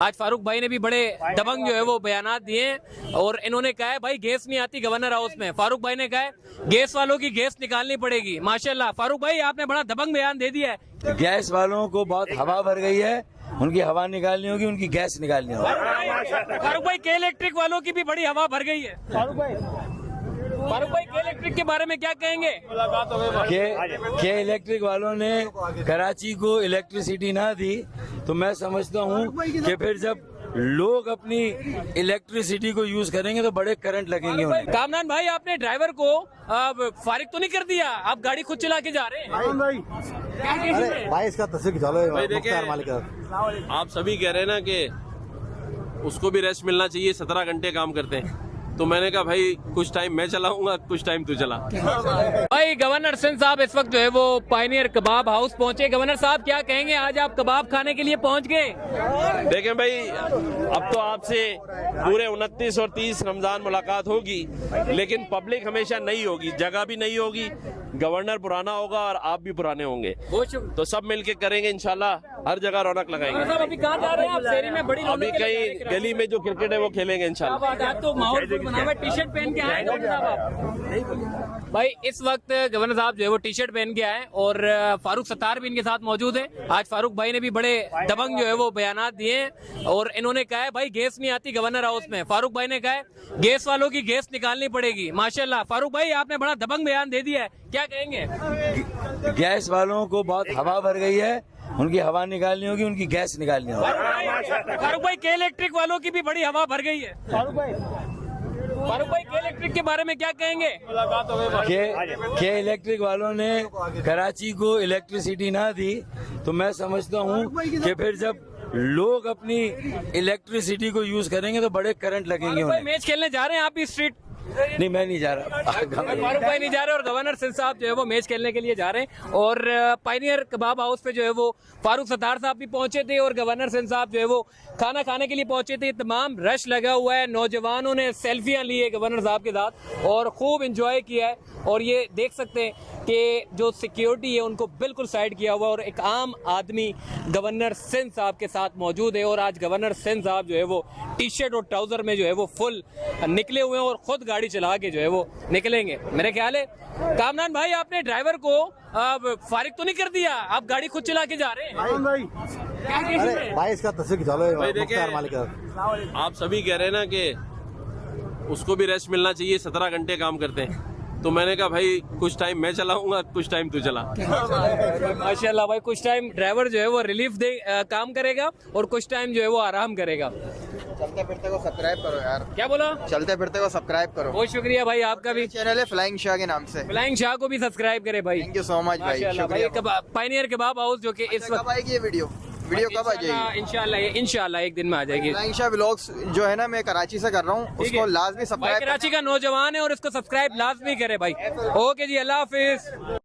आज फारूक भाई ने भी बड़े दबंग जो है वो बयानात दिए और इन्होंने कहा है भाई गैस नहीं आती गवर्नर हाउस में। फारूक भाई ने कहा है गैस वालों की गैस निकालनी पड़ेगी। माशाल्लाह फारूक भाई आपने बड़ा दबंग बयान दे दिया है। गैस वालों को बहुत हवा भर गई है, उनकी हवा निकालनी होगी, उनकी गैस निकालनी होगी। फारूक भाई के इलेक्ट्रिक वालों की भी बड़ी हवा भर गई है। फारूक भाई के इलेक्ट्रिक के बारे में क्या कहेंगे? के इलेक्ट्रिक वालों ने कराची को इलेक्ट्रिसिटी ना दी तो मैं समझता हूँ कि फिर जब लोग अपनी इलेक्ट्रिसिटी को यूज करेंगे तो बड़े करंट लगेंगे उन्हें। कामरान भाई आपने ड्राइवर को फारिग तो नहीं कर दिया, आप गाड़ी खुद चला के जा रहे हैं। भाई इसका तस्वीर खिंचा लो। भाई देखिए आप सभी कह रहे हैं ना कि उसको भी रेस्ट मिलना चाहिए, 17 घंटे काम करते हैं, तो मैंने कहा भाई कुछ टाइम मैं चलाऊंगा, कुछ टाइम तू चला। भाई गवर्नर सिंध साहब इस वक्त जो है वो पायनियर कबाब हाउस पहुंचे। गवर्नर साहब क्या कहेंगे, आज आप कबाब खाने के लिए पहुंच गए? देखें भाई अब तो आपसे पूरे 29 और 30 रमजान मुलाकात होगी, लेकिन पब्लिक हमेशा नई होगी, जगह भी नई होगी, गवर्नर पुराना होगा और आप भी पुराने होंगे, तो सब मिलके करेंगे इंशाल्लाह, हर जगह रौनक लगाएंगे। अभी कहाँ जा रहे हैं आप? शेरी में बड़ी अभी कहीं गली में जो क्रिकेट है वो खेलेंगे इंशाल्लाह। तो माहौल बना हुआ, टी शर्ट पहन के आए गवर्नर साहब। भाई इस वक्त गवर्नर साहब जो है वो टी शर्ट पहन के आए और फारूक सत्तार भी इनके साथ मौजूद है। आज फारूक भाई ने भी बड़े दबंग जो है वो बयानात दिए और इन्होंने कहा है भाई गैस नहीं आती गवर्नर हाउस में। फारूक भाई ने कहा है गैस वालों की गैस निकालनी पड़ेगी। माशाल्लाह फारूक भाई आपने बड़ा दबंग बयान दे दिया है, क्या कहेंगे? गैस वालों को बहुत हवा भर गई है, उनकी हवा निकालनी होगी, उनकी गैस निकालनी होगी। फारूक भाई के इलेक्ट्रिक वालों की भी बड़ी हवा भर गई है। फारूक भाई के इलेक्ट्रिक के बारे में क्या कहेंगे? के इलेक्ट्रिक वालों ने कराची को इलेक्ट्रिसिटी ना दी तो मैं समझता हूँ कि फिर जब लोग अपनी इलेक्ट्रिसिटी को यूज करेंगे तो बड़े करंट लगेंगे उन्हें। मैच खेलने जा रहे हैं आप इस स्ट्रीट? नहीं मैं नहीं जा रहा। फारूक भाई नहीं जा रहे और गवर्नर सिंध साहब जो है वो मैच खेलने के लिए जा रहे हैं और पायनियर कबाब हाउस पे जो है वो फारूक सत्तार साहब भी पहुंचे थे और गवर्नर सिंध साहब जो है वो खाना खाने के लिए पहुंचे थे। तमाम रश लगा हुआ है, नौजवानों ने सेल्फियां ली है गवर्नर साहब के साथ और खूब एंजॉय किया है और ये देख सकते हैं कि जो सिक्योरिटी है उनको बिल्कुल साइड किया हुआ और एक आम आदमी गवर्नर सिंध साहब के साथ मौजूद है। और आज गवर्नर सिंध साहब जो है वो टी शर्ट और ट्राउजर में जो है वो फुल निकले हुए हैं और खुद गाड़ी चला के जो है वो निकलेंगे मेरे ख्याल है। कामरान भाई आपने ड्राइवर को फारिग तो नहीं कर दिया, आप गाड़ी खुद चला के जा रहे हैं। भाई इसका तस्वीर खिंचा लो। भाई देखिए आप सभी कह रहे हैं ना कि उसको भी रेस्ट मिलना चाहिए, 17 घंटे काम करते हैं, तो मैंने कहा भाई कुछ टाइम मैं चलाऊंगा, कुछ टाइम तू चला। माशाल्लाह भाई कुछ टाइम ड्राइवर जो है वो रिलीफ दे काम करेगा और कुछ टाइम जो है वो आराम करेगा। चलते फिरते को सब्सक्राइब करो यार। क्या बोला? चलते फिरते को सब्सक्राइब करो। बहुत शुक्रिया भाई आपका भी। चैनल है फ्लाइंग शाह के नाम से। फ्लाइंग शाह को भी सब्सक्राइब करे भाई। थैंक यू सो मच भाई, शुक्रिया। पायनियर कबाब हाउस जो कि इस कब आएगी ये वीडियो कब आ जाएगी? इंशाल्लाह एक दिन में आ जाएगी। फ्लाइंग शाह व्लॉग्स जो है ना मैं कराची से कर रहा हूँ, उसको लाजमी सब्सक्राइब। कराची का नौजवान है और इसको सब्सक्राइब लाजमी करे भाई। ओके जी, अल्लाह हाफिज।